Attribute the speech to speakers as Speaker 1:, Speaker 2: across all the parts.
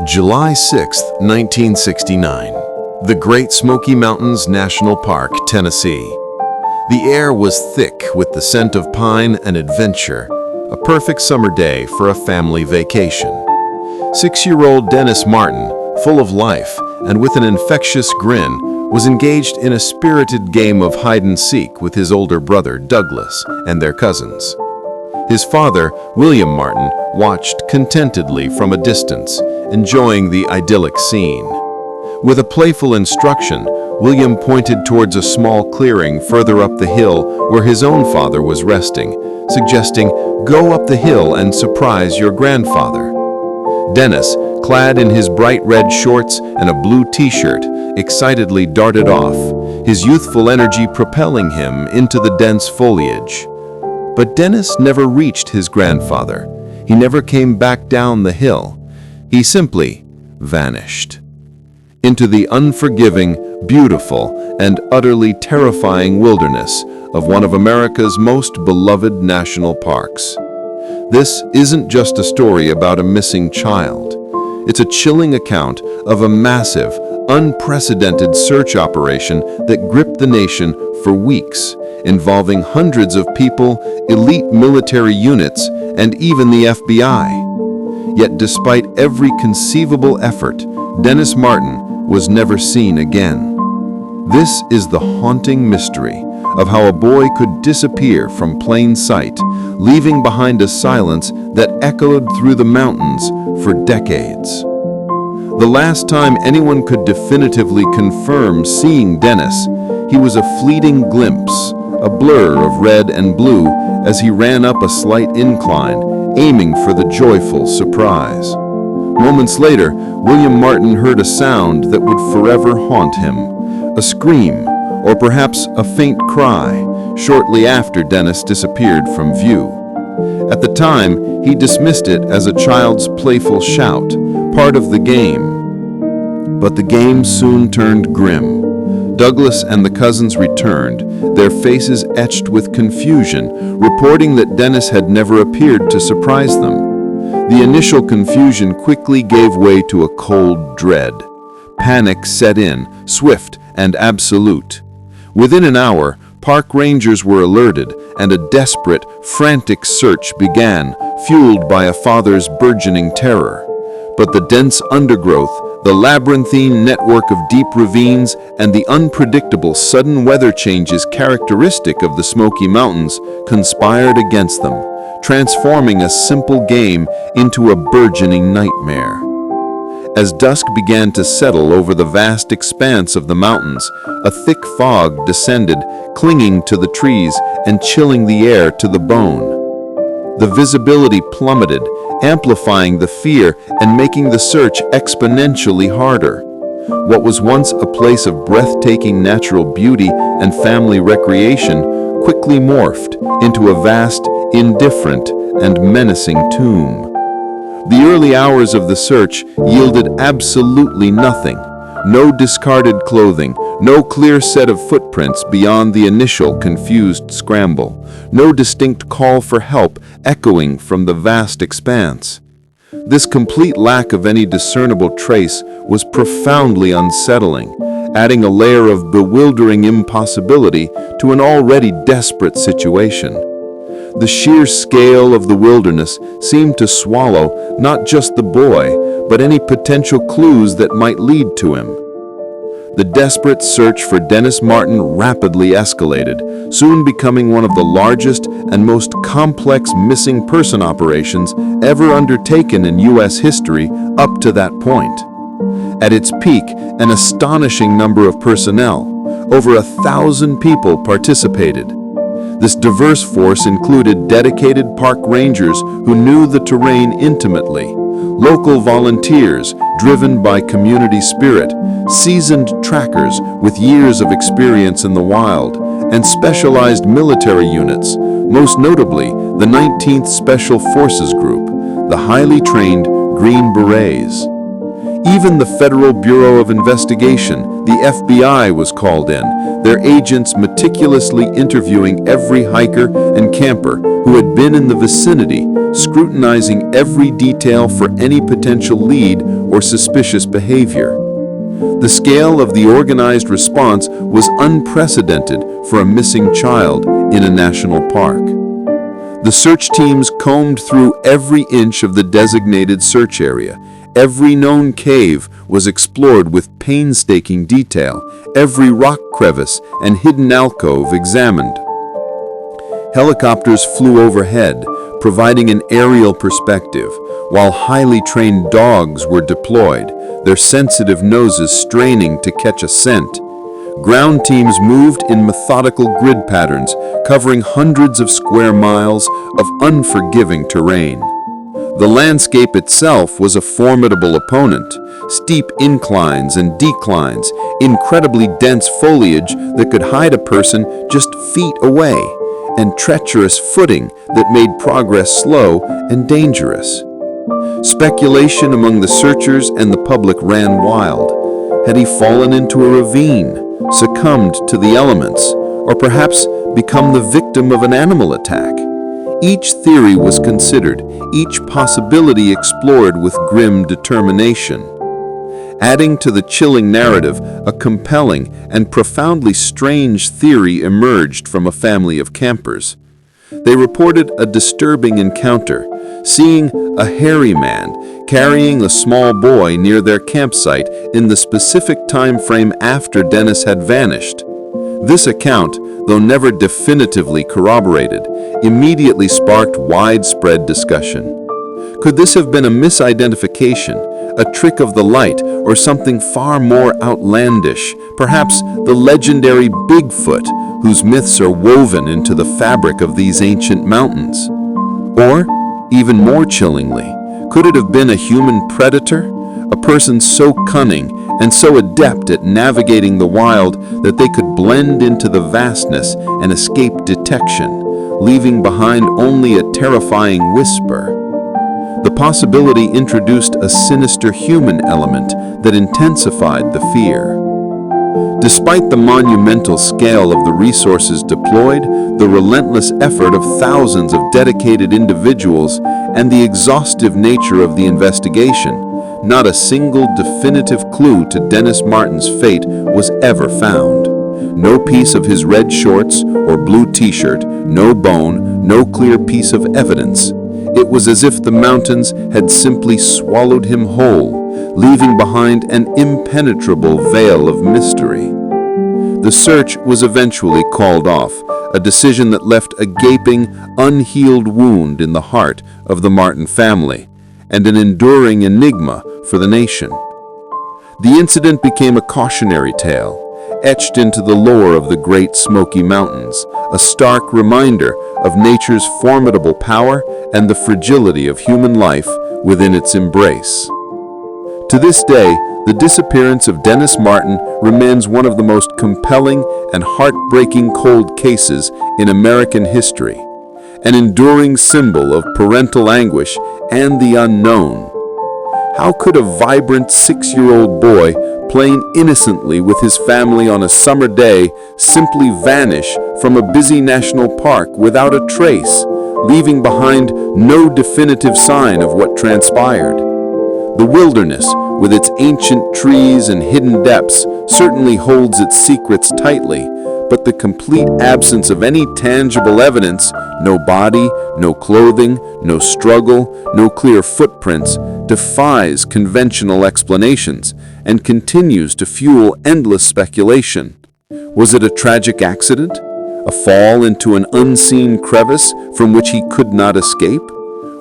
Speaker 1: July 6, 1969. The Great Smoky Mountains National Park, Tennessee. The air was thick with the scent of pine and adventure, a perfect summer day for a family vacation. 6-year-old Dennis Martin, full of life and with an infectious grin, was engaged in a spirited game of hide-and-seek with his older brother Douglas and their cousins. His father, William Martin, watched contentedly from a distance, enjoying the idyllic scene. With a playful instruction, William pointed towards a small clearing further up the hill where his own father was resting, suggesting, "Go up the hill and surprise your grandfather." Dennis, clad in his bright red shorts and a blue t-shirt, excitedly darted off, his youthful energy propelling him into the dense foliage. But Dennis never reached his grandfather. He never came back down the hill. He simply vanished into the unforgiving, beautiful, and utterly terrifying wilderness of one of America's most beloved national parks. This isn't just a story about a missing child. It's a chilling account of a massive, unprecedented search operation that gripped the nation for weeks, involving hundreds of people, elite military units, and even the FBI. Yet despite every conceivable effort, Dennis Martin was never seen again. This is the haunting mystery of how a boy could disappear from plain sight, leaving behind a silence that echoed through the mountains for decades. The last time anyone could definitively confirm seeing Dennis, he was a fleeting glimpse, a blur of red and blue as he ran up a slight incline, aiming for the joyful surprise. Moments later, William Martin heard a sound that would forever haunt him, a scream, or perhaps a faint cry, shortly after Dennis disappeared from view. At the time, he dismissed it as a child's playful shout, part of the game. But the game soon turned grim. Douglas and the cousins returned, their faces etched with confusion, reporting that Dennis had never appeared to surprise them. The initial confusion quickly gave way to a cold dread. Panic set in, swift and absolute. Within an hour, park rangers were alerted, and a desperate, frantic search began, fueled by a father's burgeoning terror. But the dense undergrowth, the labyrinthine network of deep ravines, and the unpredictable sudden weather changes characteristic of the Smoky Mountains conspired against them, transforming a simple game into a burgeoning nightmare. As dusk began to settle over the vast expanse of the mountains, a thick fog descended, clinging to the trees and chilling the air to the bone. The visibility plummeted, amplifying the fear and making the search exponentially harder. What was once a place of breathtaking natural beauty and family recreation quickly morphed into a vast, indifferent, and menacing tomb. The early hours of the search yielded absolutely nothing. No discarded clothing, no clear set of footprints beyond the initial confused scramble, no distinct call for help echoing from the vast expanse. This complete lack of any discernible trace was profoundly unsettling, adding a layer of bewildering impossibility to an already desperate situation. The sheer scale of the wilderness seemed to swallow not just the boy, but any potential clues that might lead to him. The desperate search for Dennis Martin rapidly escalated, soon becoming one of the largest and most complex missing person operations ever undertaken in U.S. history up to that point. At its peak, an astonishing number of personnel, over 1,000 people, participated. This diverse force included dedicated park rangers who knew the terrain intimately, local volunteers driven by community spirit, seasoned trackers with years of experience in the wild, and specialized military units, most notably the 19th Special Forces Group, the highly trained Green Berets. Even the Federal Bureau of Investigation, the FBI, was called in, their agents meticulously interviewing every hiker and camper who who had been in the vicinity, scrutinizing every detail for any potential lead or suspicious behavior. The scale of the organized response was unprecedented for a missing child in a national park. The search teams combed through every inch of the designated search area. Every known cave was explored with painstaking detail, every rock crevice and hidden alcove examined. Helicopters flew overhead, providing an aerial perspective, while highly trained dogs were deployed, their sensitive noses straining to catch a scent. Ground teams moved in methodical grid patterns, covering hundreds of square miles of unforgiving terrain. The landscape itself was a formidable opponent. Steep inclines and declines, incredibly dense foliage that could hide a person just feet away, and treacherous footing that made progress slow and dangerous. Speculation among the searchers and the public ran wild. Had he fallen into a ravine, succumbed to the elements, or perhaps become the victim of an animal attack? Each theory was considered, each possibility explored with grim determination. Adding to the chilling narrative, a compelling and profoundly strange theory emerged from a family of campers. They reported a disturbing encounter, seeing a hairy man carrying a small boy near their campsite in the specific time frame after Dennis had vanished. This account, though never definitively corroborated, immediately sparked widespread discussion. Could this have been a misidentification, a trick of the light, or something far more outlandish, perhaps the legendary Bigfoot, whose myths are woven into the fabric of these ancient mountains? Or, even more chillingly, could it have been a human predator, a person so cunning and so adept at navigating the wild that they could blend into the vastness and escape detection, leaving behind only a terrifying whisper? The possibility introduced a sinister human element that intensified the fear. Despite the monumental scale of the resources deployed, the relentless effort of thousands of dedicated individuals, and the exhaustive nature of the investigation, not a single definitive clue to Dennis Martin's fate was ever found. No piece of his red shorts or blue t-shirt, no bone, no clear piece of evidence. It was as if the mountains had simply swallowed him whole, leaving behind an impenetrable veil of mystery. The search was eventually called off, a decision that left a gaping, unhealed wound in the heart of the Martin family, and an enduring enigma for the nation. The incident became a cautionary tale, etched into the lore of the Great Smoky Mountains, a stark reminder of nature's formidable power and the fragility of human life within its embrace. To this day, the disappearance of Dennis Martin remains one of the most compelling and heartbreaking cold cases in American history, an enduring symbol of parental anguish and the unknown. How could a vibrant 6-year-old boy playing innocently with his family on a summer day simply vanish from a busy national park without a trace, leaving behind no definitive sign of what transpired? The wilderness, with its ancient trees and hidden depths, certainly holds its secrets tightly, but the complete absence of any tangible evidence, no body, no clothing, no struggle, no clear footprints, defies conventional explanations and continues to fuel endless speculation. Was it a tragic accident? A fall into an unseen crevice from which he could not escape?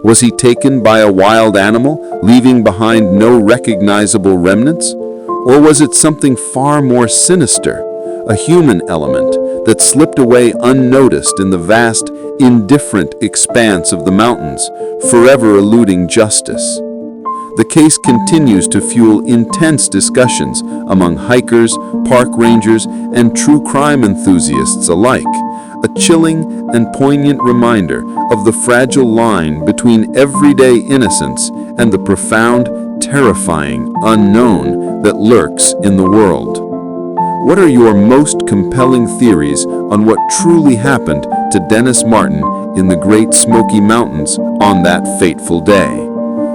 Speaker 1: Was he taken by a wild animal, leaving behind no recognizable remnants? Or was it something far more sinister, a human element that slipped away unnoticed in the vast, indifferent expanse of the mountains, forever eluding justice? The case continues to fuel intense discussions among hikers, park rangers, and true crime enthusiasts alike, a chilling and poignant reminder of the fragile line between everyday innocence and the profound, terrifying unknown that lurks in the world. What are your most compelling theories on what truly happened to Dennis Martin
Speaker 2: in the Great Smoky Mountains on that fateful day.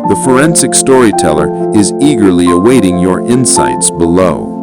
Speaker 2: The Forensic Storyteller is eagerly awaiting your insights below.